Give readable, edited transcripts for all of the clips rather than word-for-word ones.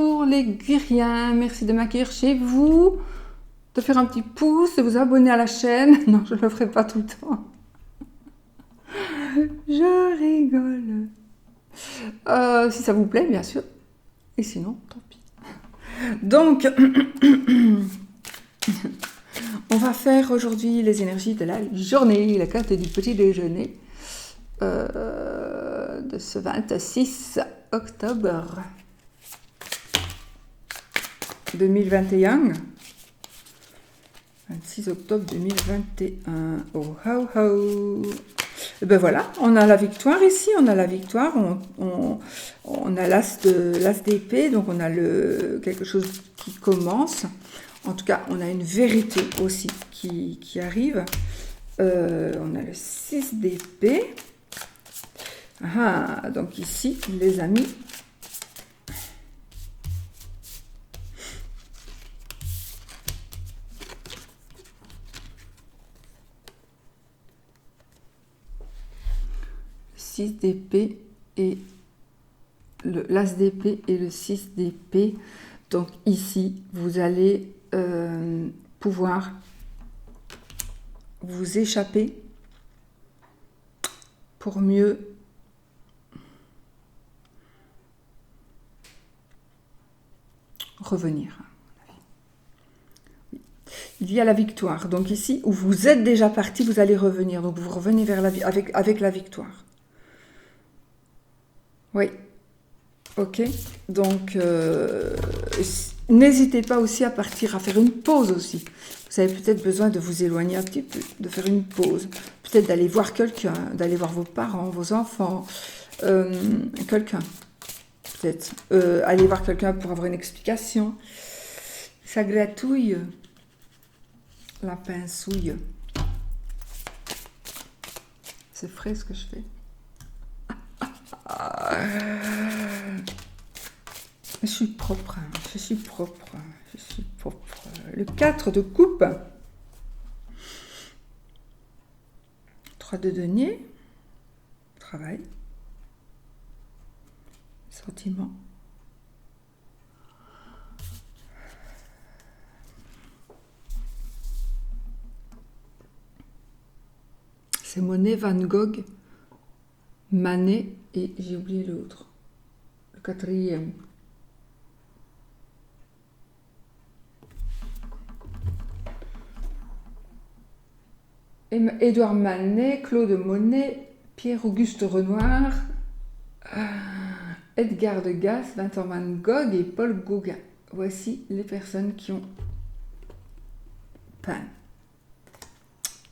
Pour les Guiriens, merci de m'accueillir chez vous, de faire un petit pouce, de vous abonner à la chaîne. Non, je ne le ferai pas tout le temps. Je rigole. Si ça vous plaît, bien sûr. Et sinon, tant pis. Donc, on va faire aujourd'hui les énergies de la journée, la carte du petit déjeuner de ce 26 octobre 2021. 26 octobre 2021. Oh, ho, ho. Et ben voilà, on a la victoire ici, on a la victoire, on a l'as d'épée, donc on a quelque chose qui commence. En tout cas, on a une vérité aussi qui arrive. On a le 6 d'épée. Ah, donc ici, les amis, d'épée et l'as d'épée et le 6 d'épée. Donc ici, vous allez pouvoir vous échapper pour mieux revenir. Il y a la victoire. Donc ici, où vous êtes déjà parti, vous allez revenir. Donc vous revenez vers avec la victoire. Oui, ok. Donc, n'hésitez pas aussi à partir, à faire une pause aussi. Vous avez peut-être besoin de vous éloigner un petit peu, de faire une pause. Peut-être d'aller voir quelqu'un, d'aller voir vos parents, vos enfants, quelqu'un. Peut-être aller voir quelqu'un pour avoir une explication. Ça gratouille, la pincouille. C'est frais ce que je fais. Je suis propre, je suis propre, je suis propre. Le 4 de coupe. 3 de denier. Travail. Sentiment. C'est Monet, Van Gogh, Manet et j'ai oublié l'autre. Le 4e. Édouard Manet, Claude Monet, Pierre-Auguste Renoir, Edgar Degas, Vincent Van Gogh et Paul Gauguin. Voici les personnes qui ont peint.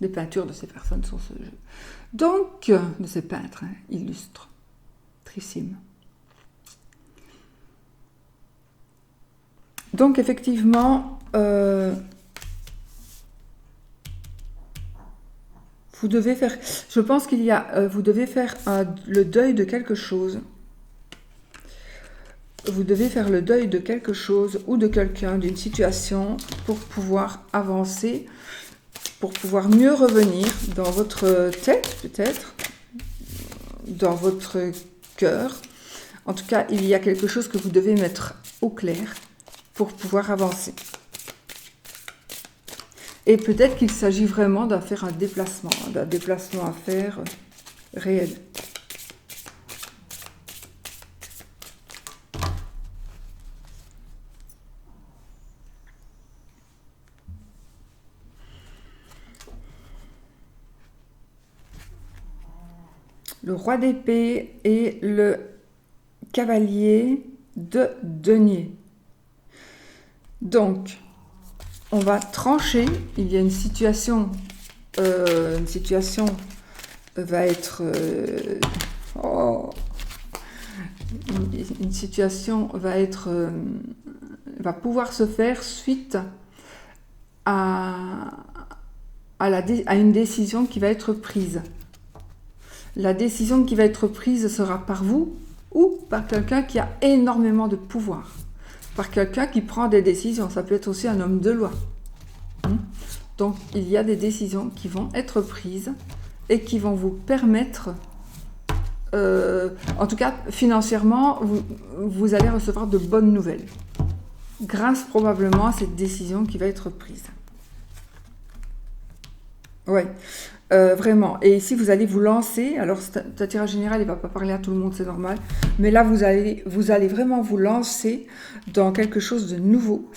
Les peintures de ces personnes sur ce jeu. Donc, de ces peintres illustres, trissimes. Donc, effectivement, vous devez faire, je pense qu'il y a, vous devez faire le deuil de quelque chose. Vous devez faire le deuil de quelque chose ou de quelqu'un, d'une situation pour pouvoir avancer, pour pouvoir mieux revenir dans votre tête peut-être, dans votre cœur. En tout cas, il y a quelque chose que vous devez mettre au clair pour pouvoir avancer. Et peut-être qu'il s'agit vraiment d'un déplacement à faire réel. Le roi d'épée et le cavalier de denier. Donc, on va trancher. Il y a une situation va être... une situation va pouvoir se faire suite à une décision qui va être prise. La décision qui va être prise sera par vous ou par quelqu'un qui a énormément de pouvoir. Par quelqu'un qui prend des décisions. Ça peut être aussi un homme de loi. Donc, il y a des décisions qui vont être prises et qui vont vous permettre en tout cas, financièrement, vous allez recevoir de bonnes nouvelles. Grâce probablement à cette décision qui va être prise. Ouais, vraiment. Et ici, vous allez vous lancer. Alors, c'est un tirage général, il ne va pas parler à tout le monde, c'est normal. Mais là, vous allez vraiment vous lancer dans quelque chose de nouveau,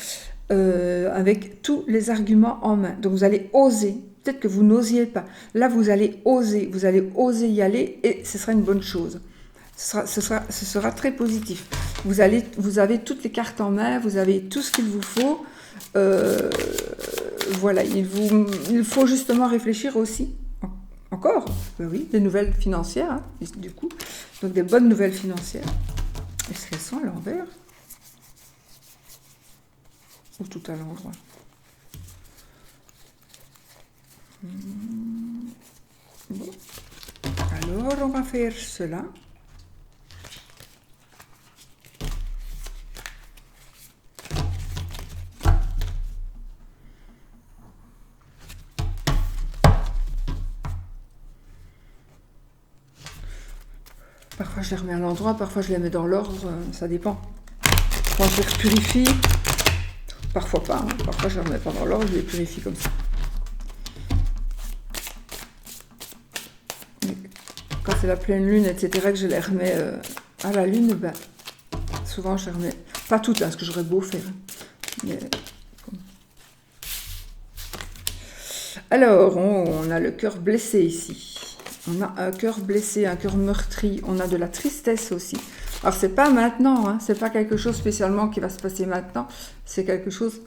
avec tous les arguments en main. Donc, vous allez oser. Peut-être que vous n'osiez pas. Là, vous allez oser y aller et ce sera une bonne chose. Ce sera très positif. Vous avez toutes les cartes en main, vous avez tout ce qu'il vous faut. Voilà, il faut justement réfléchir aussi. Encore, ben oui, des nouvelles financières, hein, du coup. Donc des bonnes nouvelles financières. Est-ce qu'elles sont à l'envers? Ou tout à l'endroit? Bon. Alors, on va faire cela. Parfois, je les remets à l'endroit, parfois, je les mets dans l'ordre, ça dépend. Quand je les purifie, parfois pas, hein. Parfois, je les remets pas dans l'ordre, je les purifie comme ça. Quand c'est la pleine lune, etc., que je les remets à la lune, ben, souvent je les remets, pas toutes, hein, ce que j'aurais beau faire. Mais, alors, on a le cœur blessé ici. On a un cœur blessé, un cœur meurtri, on a de la tristesse aussi. Alors, c'est pas maintenant, hein, c'est pas quelque chose spécialement qui va se passer maintenant, c'est quelque chose,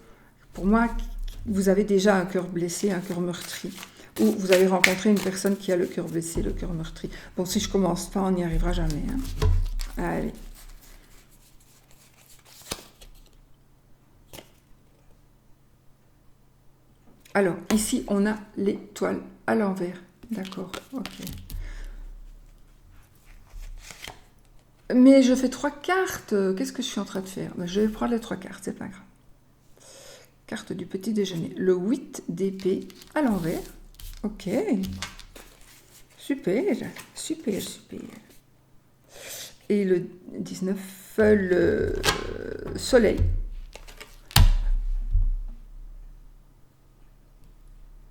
pour moi, vous avez déjà un cœur blessé, un cœur meurtri. Ou vous avez rencontré une personne qui a le cœur blessé, le cœur meurtri. Bon, si je commence pas, on n'y arrivera jamais. Hein. Allez. Alors, ici, on a l'étoile à l'envers. D'accord, ok. Mais je fais 3 cartes. Qu'est-ce que je suis en train de faire? Je vais prendre les 3 cartes, c'est pas grave. Carte du petit déjeuner. Le 8 d'épée à l'envers. Ok. Super, super, super. Et le 19, le soleil.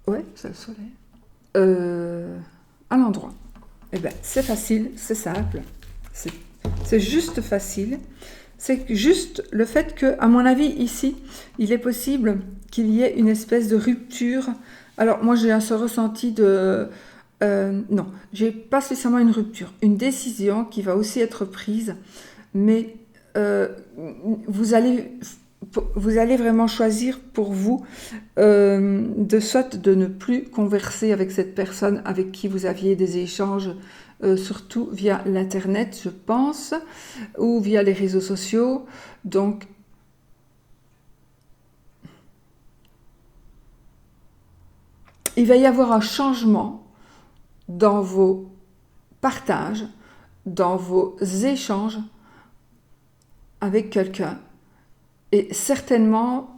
Ouais, c'est le soleil. À l'endroit. Eh bien, c'est facile, c'est simple. C'est juste facile. C'est juste le fait que, à mon avis, ici, il est possible qu'il y ait une espèce de rupture. Alors, moi, j'ai ce ressenti de... non, j'ai pas spécialement une rupture. Une décision qui va aussi être prise, mais vous allez vraiment choisir pour vous de ne plus converser avec cette personne avec qui vous aviez des échanges, surtout via l'internet, je pense, ou via les réseaux sociaux. Donc, il va y avoir un changement dans vos partages, dans vos échanges avec quelqu'un. Et certainement,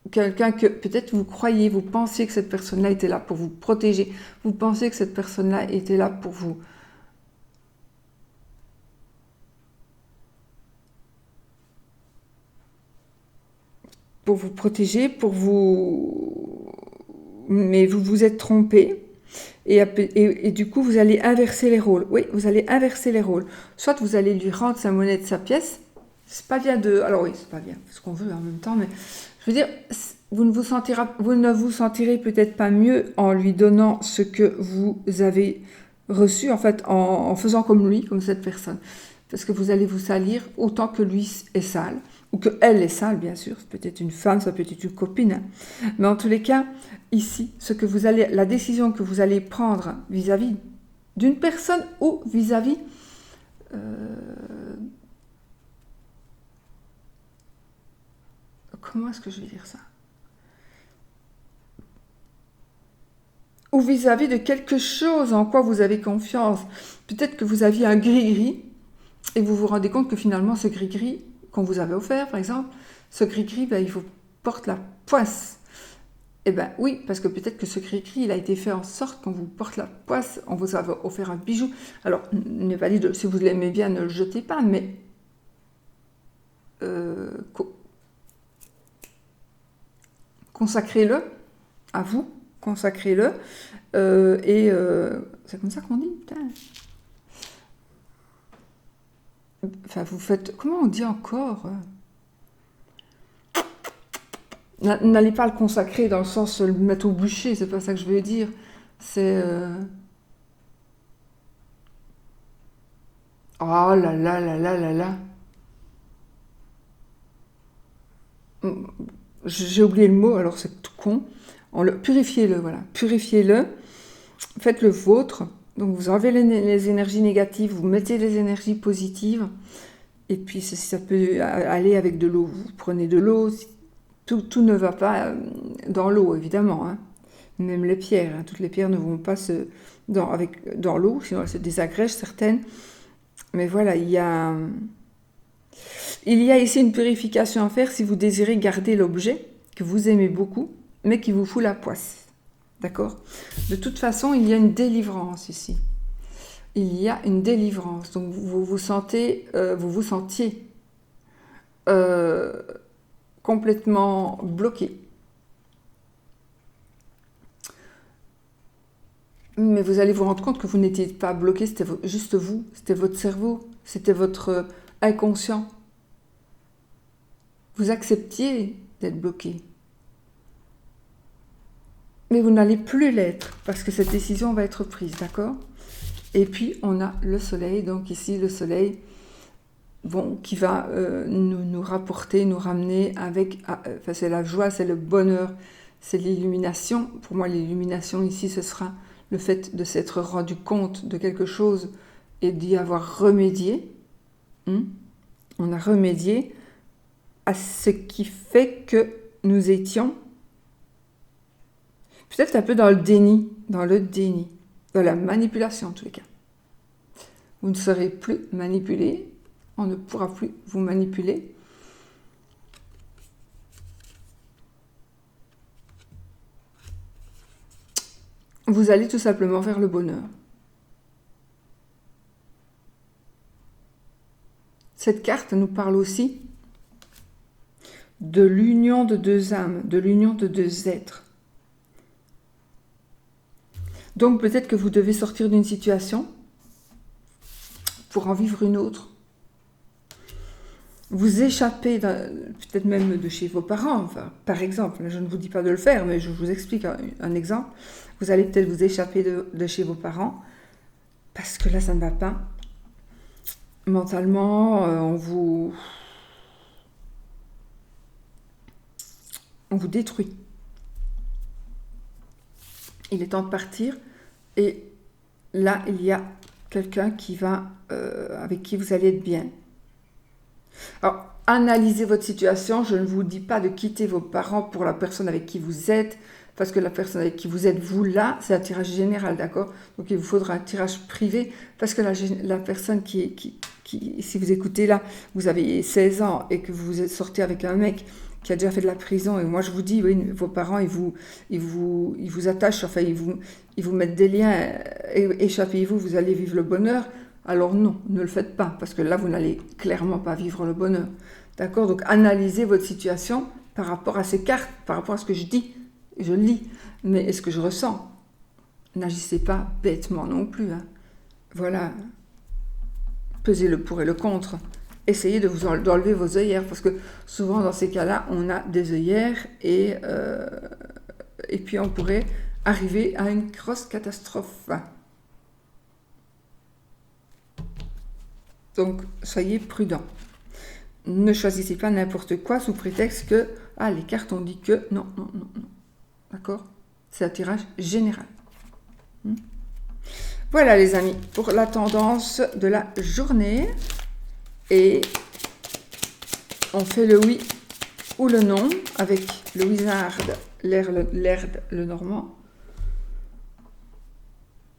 quelqu'un que peut-être vous croyez, vous pensiez que cette personne-là était là pour vous protéger, vous pensez que cette personne-là était là pour vous protéger, mais vous vous êtes trompé. Et du coup, vous allez inverser les rôles. Oui, vous allez inverser les rôles. Soit vous allez lui rendre sa monnaie de sa pièce. C'est pas bien de... Alors oui, c'est pas bien, ce qu'on veut en même temps, mais je veux dire, vous ne vous sentirez peut-être pas mieux en lui donnant ce que vous avez reçu, en fait, en faisant comme lui, comme cette personne. Parce que vous allez vous salir autant que lui est sale, ou qu'elle est sale, bien sûr. C'est peut-être une femme, ça peut être une copine. Hein. Mais en tous les cas, ici, la décision que vous allez prendre vis-à-vis d'une personne ou vis-à-vis comment est-ce que je vais dire ça? Ou vis-à-vis de quelque chose en quoi vous avez confiance. Peut-être que vous aviez un gris-gris et vous vous rendez compte que finalement ce gris-gris qu'on vous avait offert, par exemple, ce gris-gris, ben, il vous porte la poisse. Eh bien oui, parce que peut-être que ce cri-cri, il a été fait en sorte qu'on vous porte la poisse, on vous a offert un bijou. Alors, ne pas dire, si vous l'aimez bien, ne le jetez pas, mais consacrez-le à vous, consacrez-le. C'est comme ça qu'on dit, putain. Enfin, vous faites... Comment on dit encore N'allez pas le consacrer dans le sens le mettre au bûcher, c'est pas ça que je veux dire. C'est... Oh là là là là là là. J'ai oublié le mot, alors c'est tout con. Purifiez-le, voilà. Purifiez-le. Faites le vôtre. Donc vous enlevez les énergies négatives, vous mettez les énergies positives. Et puis ça peut aller avec de l'eau. Vous prenez de l'eau. Tout ne va pas dans l'eau, évidemment. Hein. Même les pierres. Hein. Toutes les pierres ne vont pas dans l'eau, sinon elles se désagrègent, certaines. Mais voilà, il y a ici une purification à faire si vous désirez garder l'objet que vous aimez beaucoup, mais qui vous fout la poisse. D'accord ? De toute façon, il y a une délivrance ici. Il y a une délivrance. Donc vous vous sentiez complètement bloqué. Mais vous allez vous rendre compte que vous n'étiez pas bloqué, c'était juste vous, c'était votre cerveau, c'était votre inconscient. Vous acceptiez d'être bloqué. Mais vous n'allez plus l'être, parce que cette décision va être prise, d'accord ? Et puis, on a le soleil, donc ici, le soleil, qui va nous rapporter, nous ramener avec... c'est la joie, c'est le bonheur, c'est l'illumination. Pour moi, l'illumination ici, ce sera le fait de s'être rendu compte de quelque chose et d'y avoir remédié. On a remédié à ce qui fait que nous étions peut-être un peu dans le déni, dans la manipulation en tous les cas. Vous ne serez plus manipulé, on ne pourra plus vous manipuler. Vous allez tout simplement vers le bonheur. Cette carte nous parle aussi de l'union de deux âmes, de l'union de deux êtres. Donc peut-être que vous devez sortir d'une situation pour en vivre une autre. Vous échappez, peut-être même de chez vos parents, enfin, par exemple, je ne vous dis pas de le faire, mais je vous explique un exemple. Vous allez peut-être vous échapper de chez vos parents, parce que là, ça ne va pas. Mentalement, on vous détruit. Il est temps de partir, et là, il y a quelqu'un avec qui vous allez être bien. Alors, analysez votre situation. Je ne vous dis pas de quitter vos parents pour la personne avec qui vous êtes, parce que la personne avec qui vous êtes, vous, là, c'est un tirage général, d'accord ? Donc, il vous faudra un tirage privé, parce que la personne qui, si vous écoutez là, vous avez 16 ans et que vous êtes sorti avec un mec qui a déjà fait de la prison, et moi je vous dis, oui, vos parents, ils vous attachent, enfin, ils vous mettent des liens, échappez-vous, vous allez vivre le bonheur. Alors non, ne le faites pas, parce que là, vous n'allez clairement pas vivre le bonheur. D'accord ? Donc, analysez votre situation par rapport à ces cartes, par rapport à ce que je dis, je lis, mais est-ce que je ressens ? N'agissez pas bêtement non plus. Hein. Voilà. Pesez le pour et le contre. Essayez d'enlever vos œillères, parce que souvent, dans ces cas-là, on a des œillères, et puis on pourrait arriver à une grosse catastrophe. Donc, soyez prudents. Ne choisissez pas n'importe quoi sous prétexte que les cartes ont dit que... Non. D'accord ? C'est un tirage général. Voilà, les amis, pour la tendance de la journée. Et on fait le oui ou le non avec le wizard, l'erd, le normand.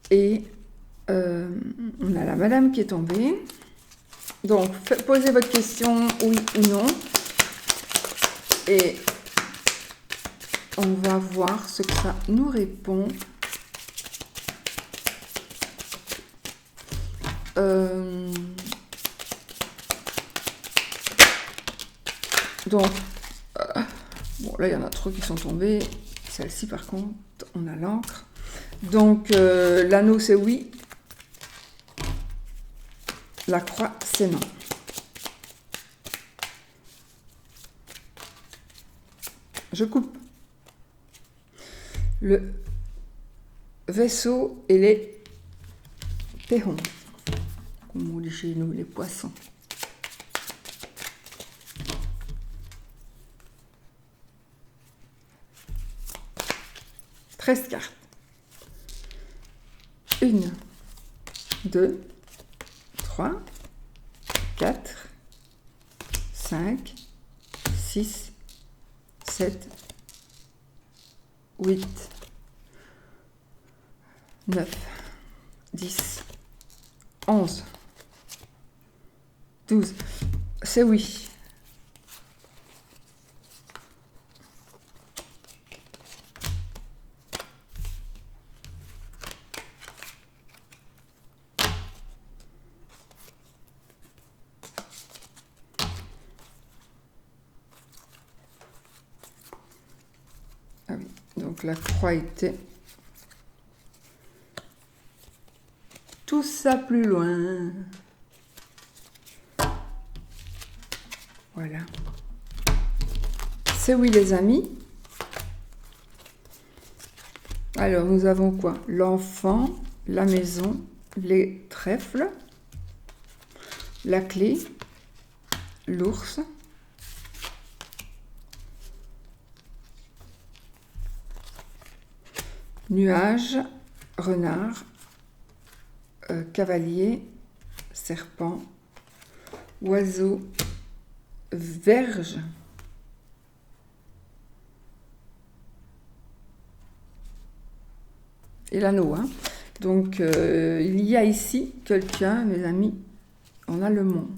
Et on a la madame qui est tombée. Donc, posez votre question, oui ou non. Et On va voir ce que ça nous répond. Donc, bon, là, il y en a trop qui sont tombés. Celle-ci, par contre, on a l'encre. Donc, l'anneau, c'est oui. La croix, c'est non. Je coupe le vaisseau et les péhons, comme on dit chez nous, les poissons. « 13 cartes. 1, 2, 3, 4, 5, 6, 7, 8, 9, 10, 11, 12. C'est oui. Ah oui, donc la croix était tout ça plus loin. Voilà. C'est oui les amis. Alors nous avons quoi? L'enfant, la maison, les trèfles, la clé, l'ours, nuage, renard, cavalier, serpent, oiseau, verge, et l'anneau. Hein. Donc, il y a ici quelqu'un, mes amis, on a le monde.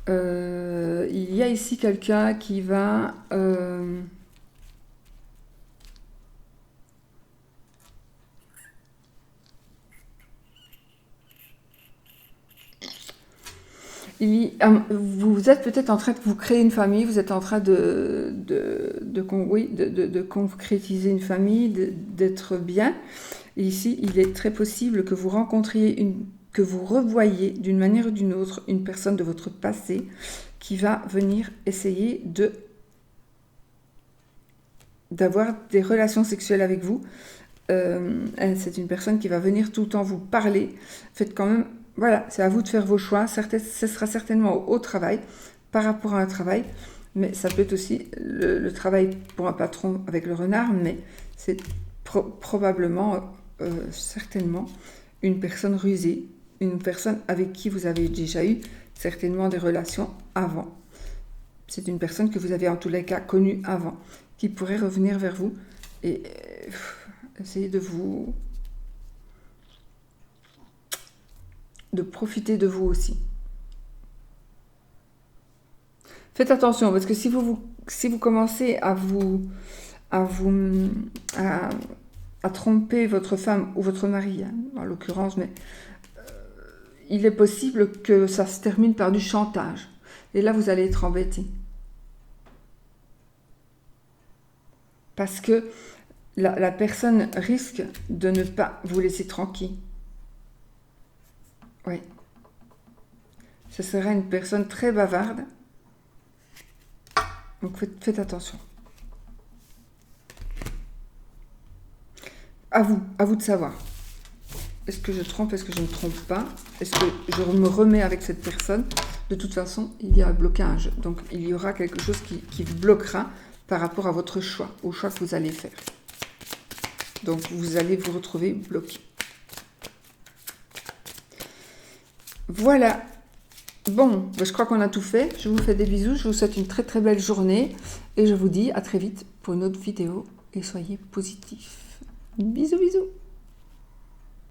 Il y a ici quelqu'un qui va... vous êtes peut-être en train de vous créer une famille, vous êtes en train de concrétiser une famille, d'être bien. Et ici, il est très possible que vous rencontriez, que vous revoyiez d'une manière ou d'une autre une personne de votre passé qui va venir essayer d'avoir des relations sexuelles avec vous. C'est une personne qui va venir tout le temps vous parler. Faites quand même... Voilà, c'est à vous de faire vos choix. Ce sera certainement au travail, par rapport à un travail, mais ça peut être aussi le travail pour un patron avec le renard, mais c'est probablement, certainement, une personne rusée, une personne avec qui vous avez déjà eu certainement des relations avant. C'est une personne que vous avez en tous les cas connue avant, qui pourrait revenir vers vous et essayer de profiter de vous aussi. Faites attention, parce que si vous commencez à tromper votre femme ou votre mari, hein, en l'occurrence, mais il est possible que ça se termine par du chantage. Et là, vous allez être embêté. Parce que la personne risque de ne pas vous laisser tranquille. Oui. Ce sera une personne très bavarde. Donc faites attention. À vous de savoir. Est-ce que je trompe, est-ce que je ne trompe pas? Est-ce que je me remets avec cette personne? De toute façon, il y a un blocage. Donc il y aura quelque chose qui bloquera par rapport à votre choix, au choix que vous allez faire. Donc vous allez vous retrouver bloqué. Voilà. Bon, je crois qu'on a tout fait. Je vous fais des bisous. Je vous souhaite une très très belle journée. Et je vous dis à très vite pour une autre vidéo. Et soyez positifs. Bisous bisous.